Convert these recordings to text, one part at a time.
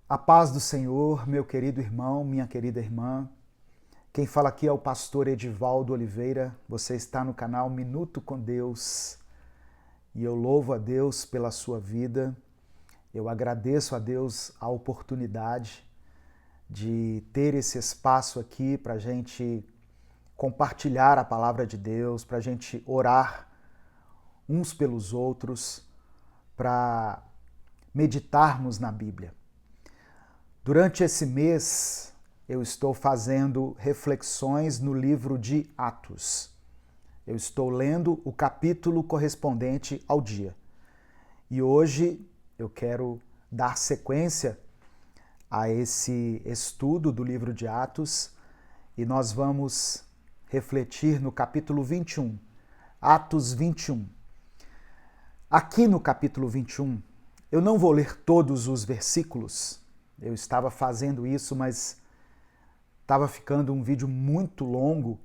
A paz do Senhor, meu querido irmão, minha querida irmã. Quem fala aqui é o pastor Edivaldo Oliveira. Você está no canal Minuto com Deus e eu louvo a Deus pela sua vida. Eu agradeço a Deus a oportunidade de ter esse espaço aqui para a gente compartilhar a palavra de Deus, para a gente orar uns pelos outros, para meditarmos na Bíblia. Durante esse mês, eu estou fazendo reflexões no livro de Atos. Eu estou lendo o capítulo correspondente ao dia. E hoje eu quero dar sequência a esse estudo do livro de Atos e nós vamos refletir no capítulo 21, Atos 21. Aqui no capítulo 21, eu não vou ler todos os versículos. Eu estava fazendo isso, mas estava ficando um vídeo muito longo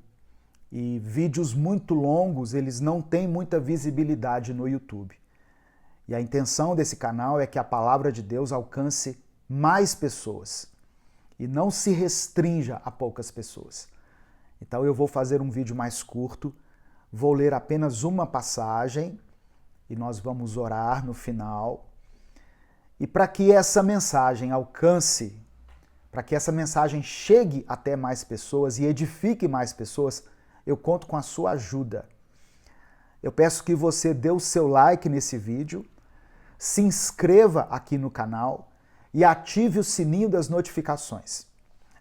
e vídeos muito longos, eles não têm muita visibilidade no YouTube. E a intenção desse canal é que a palavra de Deus alcance mais pessoas e não se restrinja a poucas pessoas. Então eu vou fazer um vídeo mais curto, vou ler apenas uma passagem e nós vamos orar no final. E para que essa mensagem alcance, para que essa mensagem chegue até mais pessoas e edifique mais pessoas, eu conto com a sua ajuda. Eu peço que você dê o seu like nesse vídeo, se inscreva aqui no canal e ative o sininho das notificações.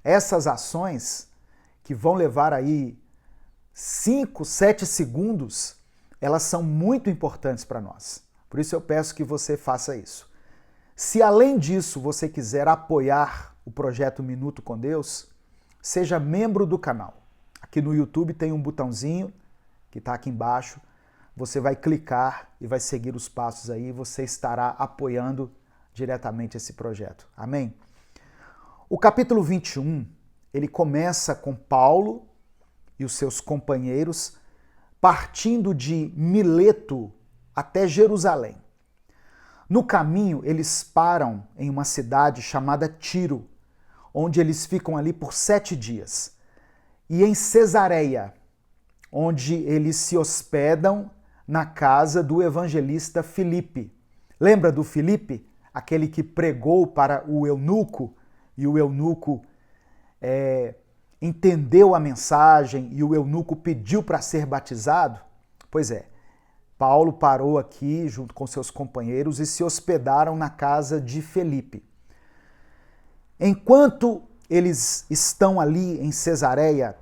Essas ações, que vão levar aí 5, 7 segundos, elas são muito importantes para nós. Por isso eu peço que você faça isso. Se além disso você quiser apoiar o projeto Minuto com Deus, seja membro do canal. Aqui no YouTube tem um botãozinho que está aqui embaixo. Você vai clicar e vai seguir os passos aí e você estará apoiando diretamente esse projeto. Amém? O capítulo 21, ele começa com Paulo e os seus companheiros partindo de Mileto até Jerusalém. No caminho, eles param em uma cidade chamada Tiro, onde eles ficam ali por 7 dias. E em Cesareia, onde eles se hospedam na casa do evangelista Filipe. Lembra do Filipe? Aquele que pregou para o eunuco, e o eunuco entendeu a mensagem, e o eunuco pediu para ser batizado? Pois é. Paulo parou aqui junto com seus companheiros e se hospedaram na casa de Filipe. Enquanto eles estão ali em Cesareia,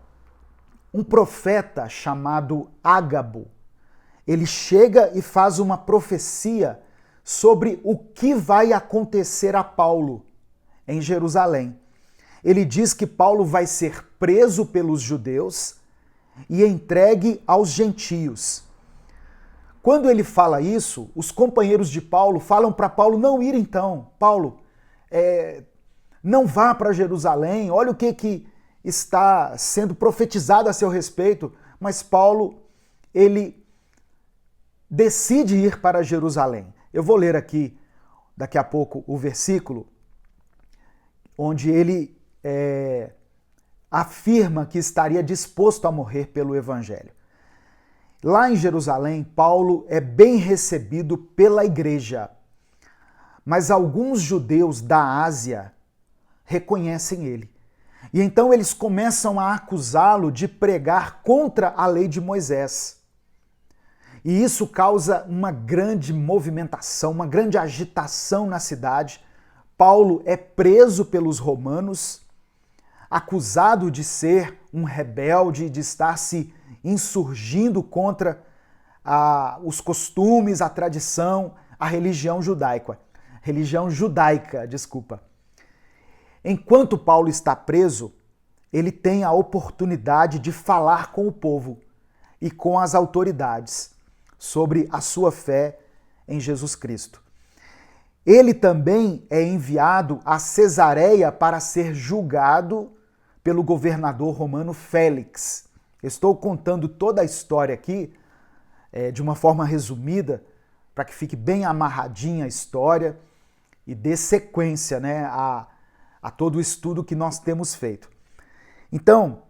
um profeta chamado Ágabo, ele chega e faz uma profecia sobre o que vai acontecer a Paulo em Jerusalém. Ele diz que Paulo vai ser preso pelos judeus e entregue aos gentios. Quando ele fala isso, os companheiros de Paulo falam para Paulo não ir então. Paulo, não vá para Jerusalém, olha o que está sendo profetizado a seu respeito. Mas Paulo, ele decide ir para Jerusalém. Eu vou ler aqui, daqui a pouco, o versículo onde ele afirma que estaria disposto a morrer pelo evangelho. Lá em Jerusalém, Paulo é bem recebido pela igreja, mas alguns judeus da Ásia reconhecem ele. E então eles começam a acusá-lo de pregar contra a lei de Moisés. E isso causa uma grande movimentação, uma grande agitação na cidade. Paulo é preso pelos romanos, acusado de ser um rebelde, de estar se insurgindo contra os costumes, a tradição, a religião judaica. Enquanto Paulo está preso, ele tem a oportunidade de falar com o povo e com as autoridades sobre a sua fé em Jesus Cristo. Ele também é enviado a Cesareia para ser julgado pelo governador romano Félix. Estou contando toda a história aqui de uma forma resumida, para que fique bem amarradinha a história e dê sequência, né, a todo o estudo que nós temos feito. Então,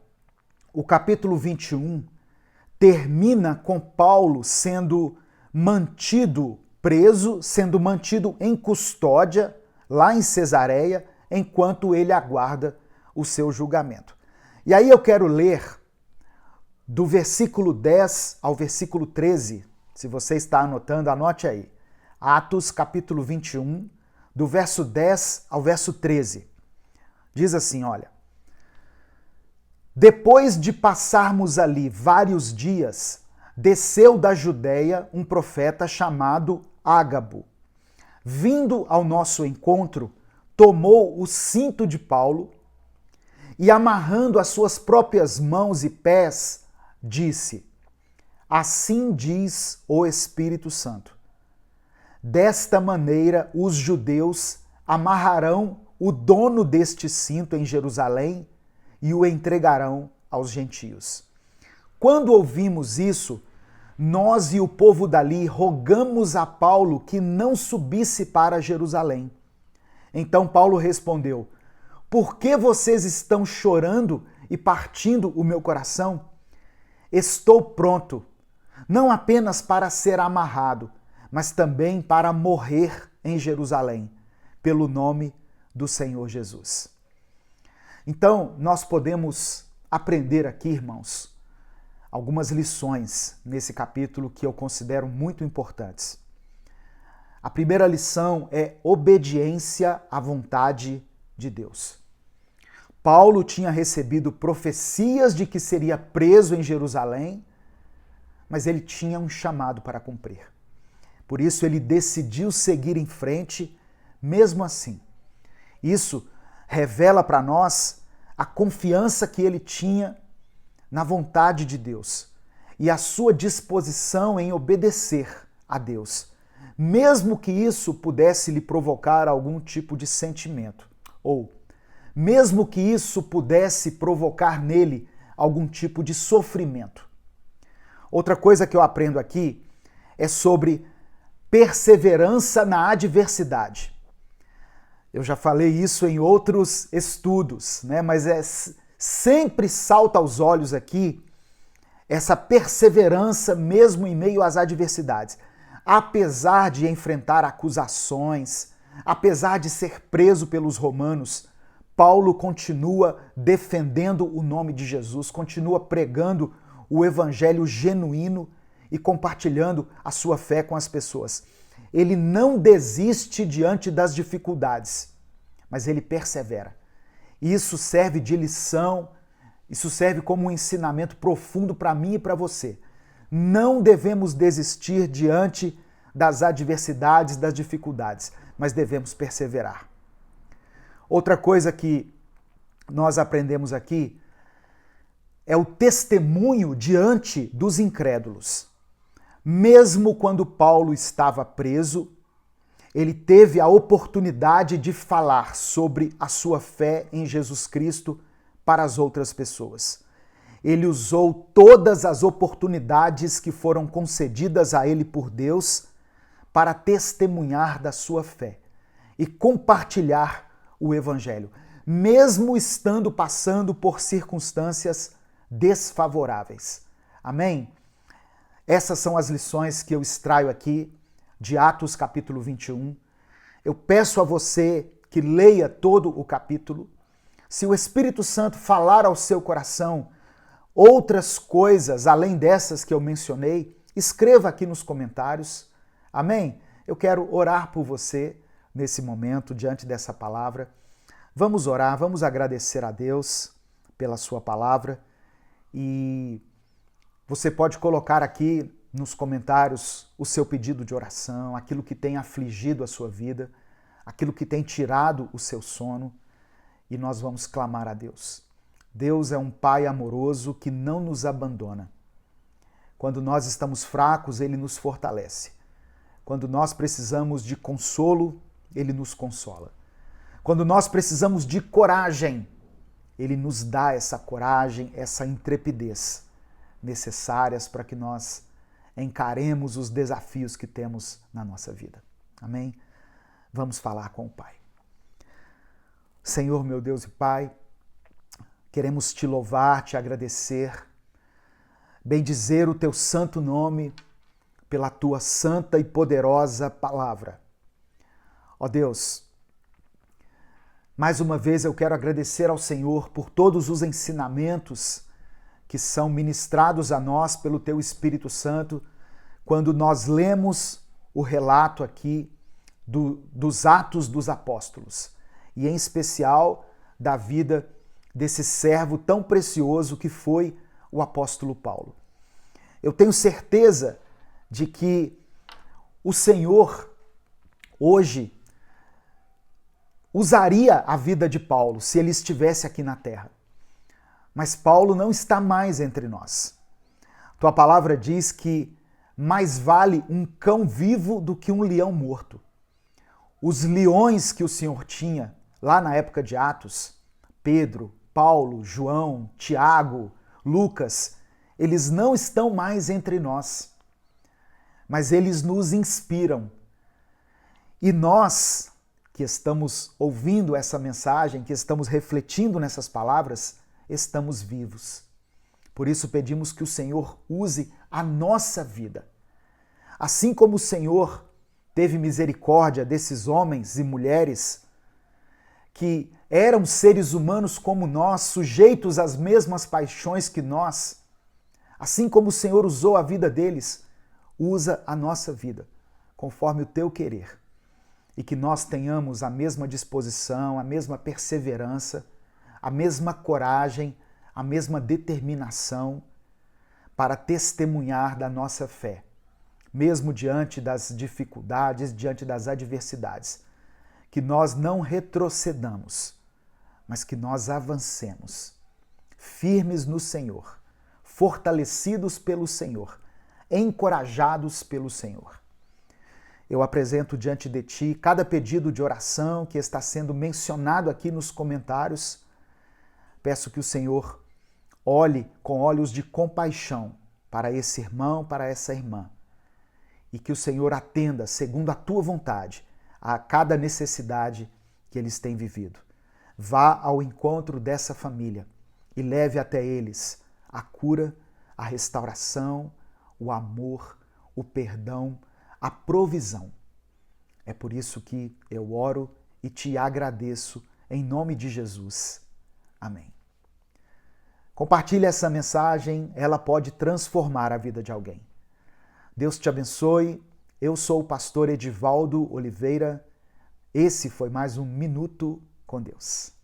o capítulo 21 termina com Paulo sendo mantido preso, sendo mantido em custódia lá em Cesareia, enquanto ele aguarda o seu julgamento. E aí eu quero ler do versículo 10 ao versículo 13. Se você está anotando, anote aí. Atos capítulo 21, do verso 10 ao verso 13. Diz assim, olha: depois de passarmos ali vários dias, desceu da Judéia um profeta chamado Ágabo. Vindo ao nosso encontro, tomou o cinto de Paulo e, amarrando as suas próprias mãos e pés, disse: assim diz o Espírito Santo. Desta maneira, os judeus amarrarão o dono deste cinto em Jerusalém e o entregarão aos gentios. Quando ouvimos isso, nós e o povo dali rogamos a Paulo que não subisse para Jerusalém. Então Paulo respondeu: por que vocês estão chorando e partindo o meu coração? Estou pronto, não apenas para ser amarrado, mas também para morrer em Jerusalém, pelo nome do Senhor Jesus. Então, nós podemos aprender aqui, irmãos, algumas lições nesse capítulo que eu considero muito importantes. A primeira lição é obediência à vontade de Deus. Paulo tinha recebido profecias de que seria preso em Jerusalém, mas ele tinha um chamado para cumprir. Por isso ele decidiu seguir em frente, mesmo assim. Isso revela para nós a confiança que ele tinha na vontade de Deus e a sua disposição em obedecer a Deus, mesmo que isso pudesse lhe provocar algum tipo de sentimento, ou mesmo que isso pudesse provocar nele algum tipo de sofrimento. Outra coisa que eu aprendo aqui é sobre perseverança na adversidade. Eu já falei isso em outros estudos, né? Mas sempre salta aos olhos aqui essa perseverança mesmo em meio às adversidades. Apesar de enfrentar acusações, apesar de ser preso pelos romanos, Paulo continua defendendo o nome de Jesus, continua pregando o evangelho genuíno e compartilhando a sua fé com as pessoas. Ele não desiste diante das dificuldades, mas ele persevera. Isso serve de lição, isso serve como um ensinamento profundo para mim e para você. Não devemos desistir diante das adversidades, das dificuldades, mas devemos perseverar. Outra coisa que nós aprendemos aqui é o testemunho diante dos incrédulos. Mesmo quando Paulo estava preso, ele teve a oportunidade de falar sobre a sua fé em Jesus Cristo para as outras pessoas. Ele usou todas as oportunidades que foram concedidas a ele por Deus para testemunhar da sua fé e compartilhar o Evangelho, mesmo estando passando por circunstâncias desfavoráveis. Amém? Essas são as lições que eu extraio aqui de Atos capítulo 21. Eu peço a você que leia todo o capítulo. Se o Espírito Santo falar ao seu coração outras coisas além dessas que eu mencionei, escreva aqui nos comentários. Amém? Eu quero orar por você nesse momento, diante dessa palavra. Vamos orar, vamos agradecer a Deus pela sua palavra e você pode colocar aqui nos comentários o seu pedido de oração, aquilo que tem afligido a sua vida, aquilo que tem tirado o seu sono, e nós vamos clamar a Deus. Deus é um Pai amoroso que não nos abandona. Quando nós estamos fracos, Ele nos fortalece. Quando nós precisamos de consolo, Ele nos consola. Quando nós precisamos de coragem, Ele nos dá essa coragem, essa intrepidez necessárias para que nós encaremos os desafios que temos na nossa vida. Amém? Vamos falar com o Pai. Senhor, meu Deus e Pai, queremos te louvar, te agradecer, bendizer o teu santo nome pela tua santa e poderosa palavra. Ó Deus, mais uma vez eu quero agradecer ao Senhor por todos os ensinamentos que são ministrados a nós pelo teu Espírito Santo quando nós lemos o relato aqui dos Atos dos Apóstolos e, em especial, da vida desse servo tão precioso que foi o apóstolo Paulo. Eu tenho certeza de que o Senhor hoje usaria a vida de Paulo se ele estivesse aqui na terra. Mas Paulo não está mais entre nós. Tua palavra diz que mais vale um cão vivo do que um leão morto. Os leões que o Senhor tinha lá na época de Atos, Pedro, Paulo, João, Tiago, Lucas, eles não estão mais entre nós, mas eles nos inspiram. E nós, que estamos ouvindo essa mensagem, que estamos refletindo nessas palavras, estamos vivos. Por isso pedimos que o Senhor use a nossa vida. Assim como o Senhor teve misericórdia desses homens e mulheres que eram seres humanos como nós, sujeitos às mesmas paixões que nós, assim como o Senhor usou a vida deles, usa a nossa vida, conforme o teu querer. E que nós tenhamos a mesma disposição, a mesma perseverança, a mesma coragem, a mesma determinação para testemunhar da nossa fé, mesmo diante das dificuldades, diante das adversidades. Que nós não retrocedamos, mas que nós avancemos, firmes no Senhor, fortalecidos pelo Senhor, encorajados pelo Senhor. Eu apresento diante de ti cada pedido de oração que está sendo mencionado aqui nos comentários. Peço que o Senhor olhe com olhos de compaixão para esse irmão, para essa irmã, e que o Senhor atenda, segundo a tua vontade, a cada necessidade que eles têm vivido. Vá ao encontro dessa família e leve até eles a cura, a restauração, o amor, o perdão, a provisão. É por isso que eu oro e te agradeço em nome de Jesus. Amém. Compartilhe essa mensagem, ela pode transformar a vida de alguém. Deus te abençoe. Eu sou o pastor Edivaldo Oliveira. Esse foi mais um Minuto com Deus.